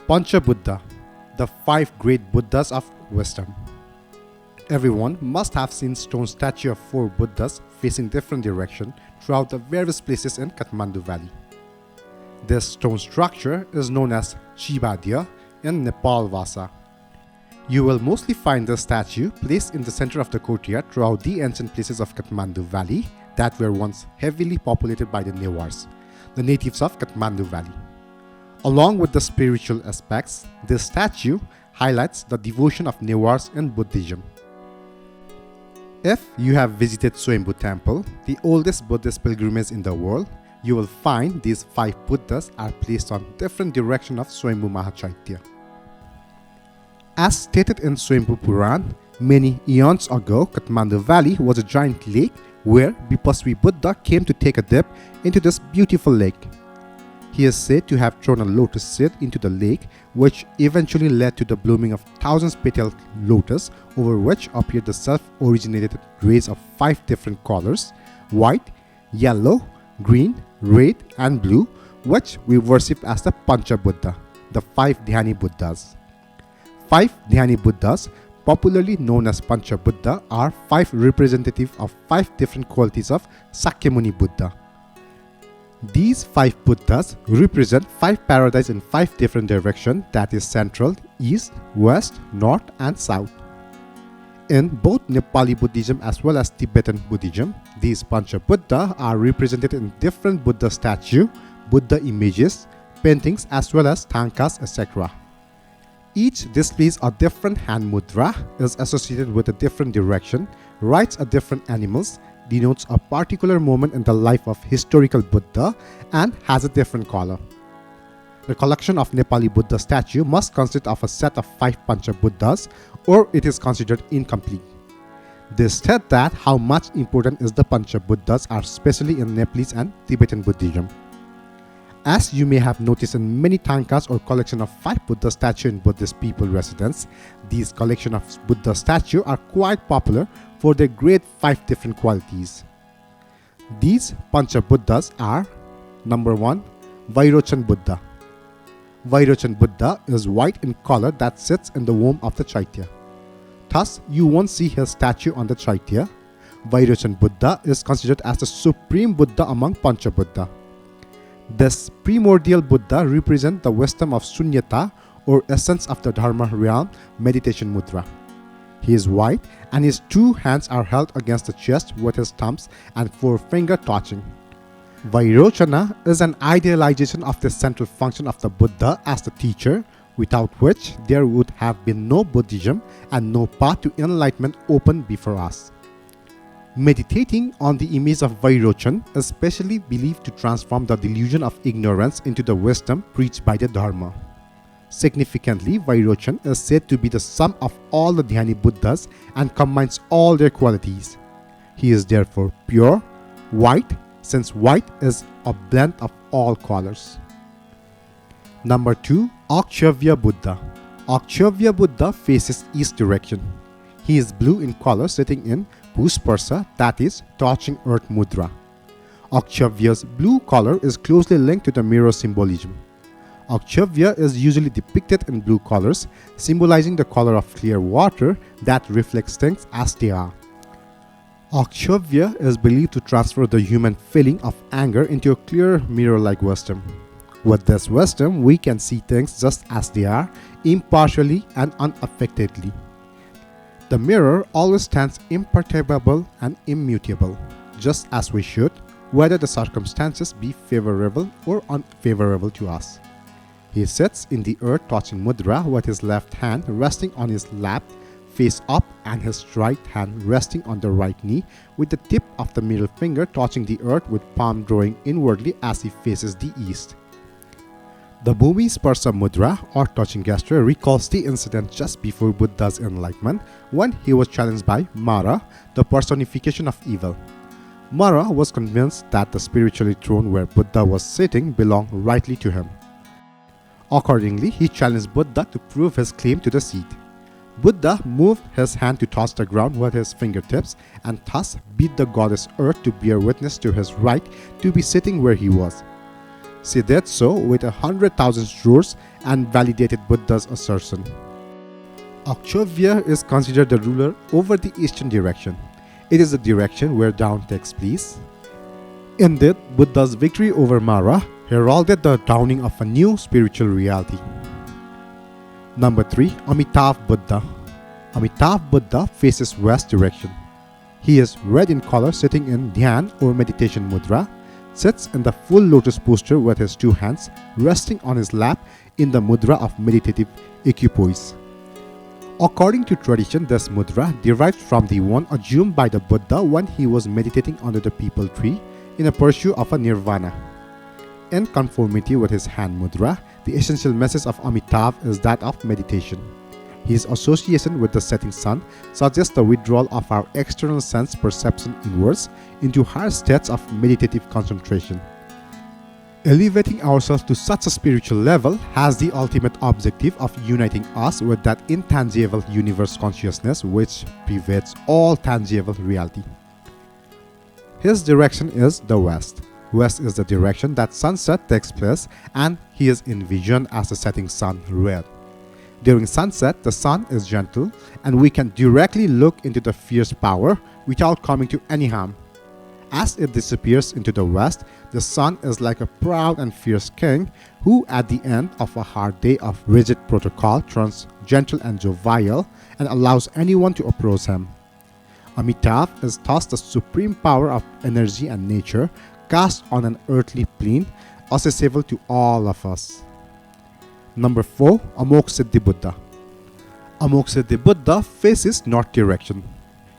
Pancha Buddha, the 5 great Buddhas of wisdom. Everyone must have seen stone statue of 4 Buddhas facing different direction throughout the various places in Kathmandu Valley. This stone structure is known as Subigya in Nepal Vasa. You will mostly find the statue placed in the center of the courtyard throughout the ancient places of Kathmandu Valley that were once heavily populated by the Newars, the natives of Kathmandu Valley. Along with the spiritual aspects, this statue highlights the devotion of Newars in Buddhism. If you have visited Swayambhu Temple, the oldest Buddhist pilgrimage in the world, you will find these 5 Buddhas are placed on different directions of Swayambhu Mahachaitya. As stated in Swayambhu Puran, many eons ago, Kathmandu Valley was a giant lake where Vipasvi Buddha came to take a dip into this beautiful lake. He is said to have thrown a lotus seed into the lake, which eventually led to the blooming of thousands-petaled lotus, over which appeared the self-originated rays of 5 different colors: white, yellow, green, red, and blue, which we worship as the Pancha Buddha, the 5 Dhyani Buddhas. 5 Dhyani Buddhas, popularly known as Pancha Buddha, are 5 representatives of 5 different qualities of Sakyamuni Buddha. These 5 Buddhas represent 5 paradises in 5 different directions, that is central, east, west, north, and south. In both Nepali Buddhism as well as Tibetan Buddhism, these Pancha Buddha are represented in different Buddha statues, Buddha images, paintings, as well as tankas, etc. Each displays a different hand mudra, is associated with a different direction, writes a different animals, denotes a particular moment in the life of historical Buddha, and has a different color. The collection of Nepali Buddha statue must consist of a set of 5 Pancha Buddhas, or it is considered incomplete. This said that how much important is the Pancha Buddhas are especially in Nepalese and Tibetan Buddhism. As you may have noticed in many tankas or collection of 5 Buddha statues in Buddhist people residence, these collection of Buddha statues are quite popular for their great 5 different qualities. These Pancha Buddhas are: number 1, Vairochan Buddha. Vairochan Buddha is white in color that sits in the womb of the Chaitya. Thus, you won't see his statue on the Chaitya. Vairochan Buddha is considered as the supreme Buddha among Pancha Buddha. This primordial Buddha represents the wisdom of Sunyata, or essence of the Dharma realm, meditation mudra. He is white and his 2 hands are held against the chest with his thumbs and forefinger touching. Vairochana is an idealization of the central function of the Buddha as the teacher, without which there would have been no Buddhism and no path to enlightenment open before us. Meditating on the image of Vairochan is specially believed to transform the delusion of ignorance into the wisdom preached by the Dharma. Significantly, Vairochan is said to be the sum of all the Dhyani Buddhas and combines all their qualities. He is therefore pure, white, since white is a blend of all colors. Number 2, Akshayavya Buddha. Akshayavya Buddha faces east direction. He is blue in color, sitting in Bhusparsa, that is, touching earth mudra. Akshayavya's blue color is closely linked to the mirror symbolism. Akshayavya is usually depicted in blue colors, symbolizing the color of clear water that reflects things as they are. Akshayavya is believed to transfer the human feeling of anger into a clear mirror-like wisdom. With this wisdom, we can see things just as they are, impartially and unaffectedly. The mirror always stands imperturbable and immutable, just as we should, whether the circumstances be favorable or unfavorable to us. He sits in the earth touching mudra with his left hand resting on his lap, face up, and his right hand resting on the right knee, with the tip of the middle finger touching the earth with palm drawing inwardly as he faces the east. The Bhumi Sparsa Mudra, or touching gesture, recalls the incident just before Buddha's enlightenment when he was challenged by Mara, the personification of evil. Mara was convinced that the spiritual throne where Buddha was sitting belonged rightly to him. Accordingly, he challenged Buddha to prove his claim to the seat. Buddha moved his hand to touch the ground with his fingertips and thus beat the goddess Earth to bear witness to his right to be sitting where he was. She did so with 100,000 jurors and validated Buddha's assertion. Akchovya is considered the ruler over the eastern direction. It is the direction where dawn takes place. Indeed, Buddha's victory over Mara heralded the dawning of a new spiritual reality. Number 3. Amitabha Buddha. Amitabha Buddha faces west direction. He is red in color, sitting in Nian or meditation mudra, sits in the full lotus posture with his two hands resting on his lap in the mudra of meditative equipoise. According to tradition, this mudra derived from the one assumed by the Buddha when he was meditating under the peepal tree in a pursuit of a nirvana. In conformity with his hand mudra, the essential message of Amitabha is that of meditation. His association with the setting sun suggests the withdrawal of our external sense perception inwards into higher states of meditative concentration. Elevating ourselves to such a spiritual level has the ultimate objective of uniting us with that intangible universe consciousness which pervades all tangible reality. His direction is the west. West is the direction that sunset takes place, and he is envisioned as the setting sun red. During sunset, the sun is gentle, and we can directly look into the fierce power without coming to any harm. As it disappears into the west, the sun is like a proud and fierce king who, at the end of a hard day of rigid protocol, turns gentle and jovial and allows anyone to approach him. Amitabha is thus the supreme power of energy and nature cast on an earthly plane, accessible to all of us. Number 4. Amoksha Buddha. Amoksha Buddha faces north direction.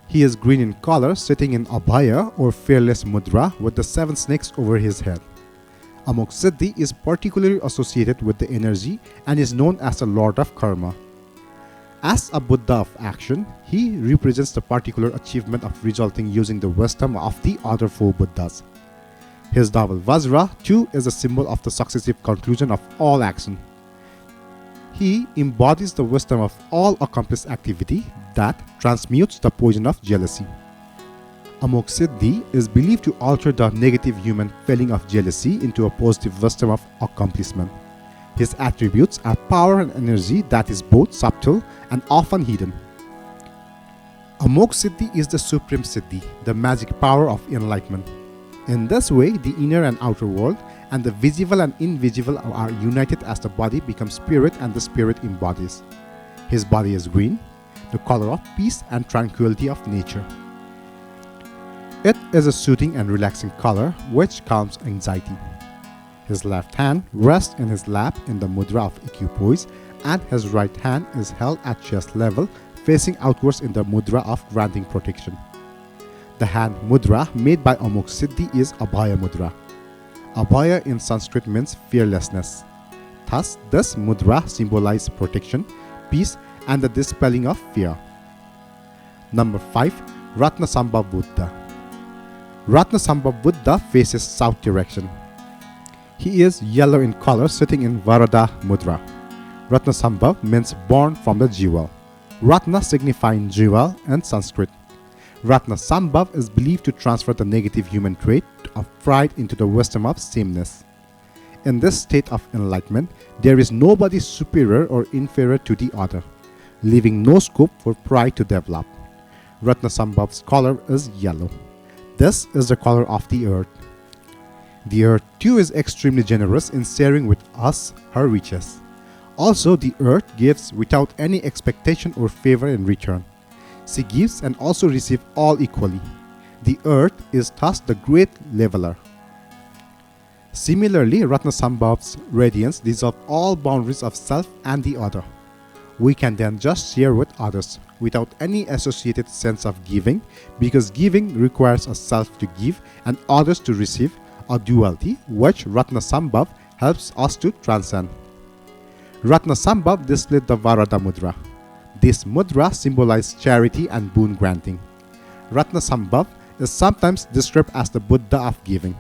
He is green in color, sitting in abhaya or fearless mudra with the 7 snakes over his head. Amoksha is particularly associated with the energy and is known as the Lord of Karma. As a Buddha of action, he represents the particular achievement of resulting using the wisdom of the other 4 Buddhas. His double Vajra, too, is a symbol of the successive conclusion of all action. He embodies the wisdom of all accomplished activity that transmutes the poison of jealousy. Amoksha is believed to alter the negative human feeling of jealousy into a positive wisdom of accomplishment. His attributes are power and energy that is both subtle and often hidden. Amoksha is the supreme siddhi, the magic power of enlightenment. In this way, the inner and outer world and the visible and invisible are united as the body becomes spirit and the spirit embodies. His body is green, the color of peace and tranquility of nature. It is a soothing and relaxing color which calms anxiety. His left hand rests in his lap in the mudra of equipoise, and his right hand is held at chest level, facing outwards in the mudra of granting protection. The hand mudra made by Amoksha is Abhaya mudra. Abhaya in Sanskrit means fearlessness. Thus, this mudra symbolizes protection, peace, and the dispelling of fear. Number 5. Ratnasambhava Buddha. Ratnasambhava Buddha faces south direction. He is yellow in color, sitting in Varada mudra. Ratnasambhava means born from the jewel. Ratna signifying jewel in Sanskrit. Ratnasambhava is believed to transfer the negative human trait of pride into the wisdom of sameness. In this state of enlightenment, there is nobody superior or inferior to the other, leaving no scope for pride to develop. Ratnasambhava's color is yellow. This is the color of the earth. The earth too is extremely generous in sharing with us her riches. Also, the earth gives without any expectation or favor in return. She gives and also receives all equally. The earth is thus the great leveler. Similarly, Ratnasambhava's radiance dissolves all boundaries of self and the other. We can then just share with others without any associated sense of giving, because giving requires a self to give and others to receive, a duality which Ratnasambhava helps us to transcend. Ratnasambhava displayed the Varada mudra. This mudra symbolizes charity and boon granting. Ratnasambhava is sometimes described as the Buddha of giving,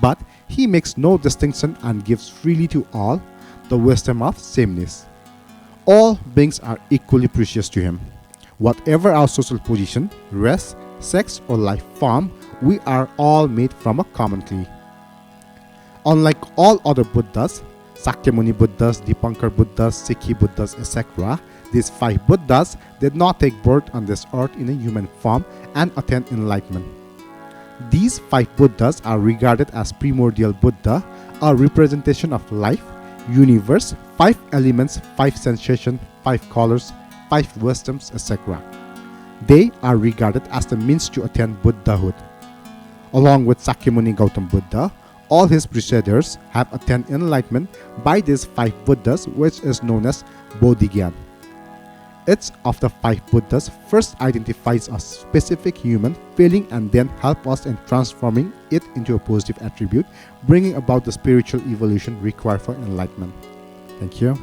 but he makes no distinction and gives freely to all, the wisdom of sameness. All beings are equally precious to him. Whatever our social position, race, sex, or life form, we are all made from a common clay. Unlike all other Buddhas, Sakyamuni Buddhas, Dipankar Buddhas, Sikhi Buddhas, etc., these 5 Buddhas did not take birth on this earth in a human form and attain enlightenment. These 5 Buddhas are regarded as primordial Buddha, a representation of life, universe, 5 elements, 5 sensations, 5 colors, 5 wisdoms, etc. They are regarded as the means to attain Buddhahood. Along with Sakyamuni Gautam Buddha, all his preceders have attained enlightenment by these 5 Buddhas, which is known as Bodhigyan. Each of the 5 Buddhas first identifies a specific human feeling and then help us in transforming it into a positive attribute, bringing about the spiritual evolution required for enlightenment. Thank you.